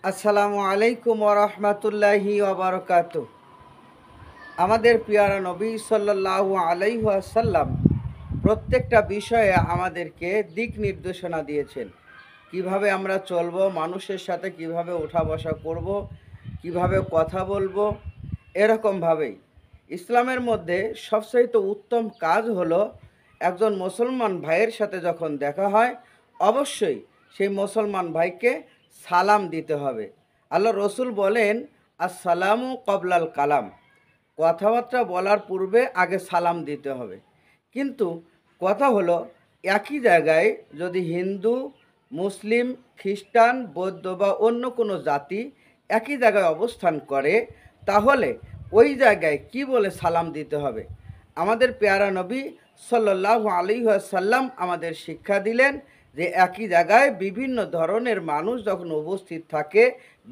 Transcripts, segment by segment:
আসসালামু আলাইকুম ওরহমতুল্লাহি ওবরকাতু। আমাদের পিয়ারা নবী সাল্লাল্লাহু আলাইহি ওয়াসাল্লাম প্রত্যেকটা বিষয়ে আমাদেরকে দিক নির্দেশনা দিয়েছেন। কিভাবে আমরা চলবো, মানুষের সাথে কিভাবে ওঠা বসা করব, কিভাবে কথা বলবো, এরকমভাবেই ইসলামের মধ্যে সবচাইতে উত্তম কাজ হলো একজন মুসলমান ভাইয়ের সাথে যখন দেখা হয় অবশ্যই সেই মুসলমান ভাইকে সালাম দিতে হবে। আল্লাহ রসুল বলেন, আসসালামু কবলাল কালাম, কথাবার্তা বলার পূর্বে আগে সালাম দিতে হবে। কিন্তু কথা হলো, একই জায়গায় যদি হিন্দু, মুসলিম, খ্রিস্টান, বৌদ্ধ বা অন্য কোনো জাতি একই জায়গায় অবস্থান করে, তাহলে ওই জায়গায় কি বলে সালাম দিতে হবে? আমাদের পেয়ারা নবী সাল্লাল্লাহু আলাইহি ওয়াসাল্লাম আমাদের শিক্ষা দিলেন যে একই জায়গায় বিভিন্ন ধরনের মানুষ যখন উপস্থিত থাকে,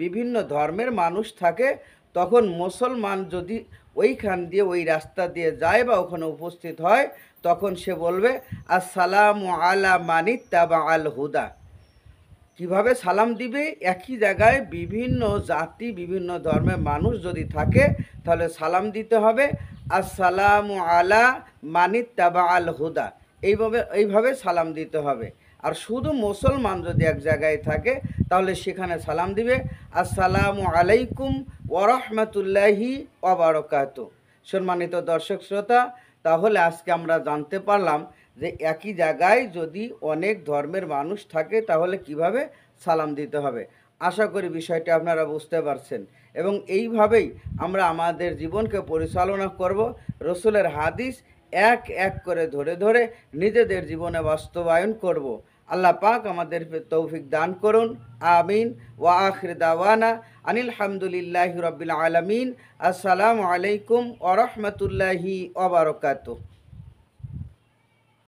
বিভিন্ন ধর্মের মানুষ থাকে, তখন মুসলমান যদি ওইখান দিয়ে ওই রাস্তা দিয়ে যায় বা ওখানে উপস্থিত হয়, তখন সে বলবে আসসালামু আলা মানিত্তাবা আল হুদা। কিভাবে সালাম দিবে? একই জায়গায় বিভিন্ন জাতি, বিভিন্ন ধর্মের মানুষ যদি থাকে, তাহলে সালাম দিতে হবে আসসালামু আলা মানিত্তাবা আল হুদা। এইভাবে সালাম দিতে হবে। আর শুধু মুসলমান যদি এক জায়গায় থাকে, তাহলে সেখানে সালাম দিবে আসসালামু আলাইকুম ওরহমতুল্লাহি ওবারকাতু। সম্মানিত দর্শক শ্রোতা, তাহলে আজকে আমরা জানতে পারলাম যে একই জায়গায় যদি অনেক ধর্মের মানুষ থাকে, তাহলে কিভাবে সালাম দিতে হবে। আশা করি বিষয়টি আপনারা বুঝতে পারছেন এবং এইভাবেই আমরা আমাদের জীবনকে পরিচালনা করব। রসুলের হাদিস এক এক করে ধরে ধরে নিজেদের জীবনে বাস্তবায়ন করব। আল্লাহ পাক আমাদের তৌফিক দান করুন। আমিন। ওয়া আখির দাওয়ানা আনিল হামদুলিল্লাহি রাব্বিল আলামিন। আসসালামু আলাইকুম ওয়া রাহমাতুল্লাহি ওয়া বারাকাতুহু।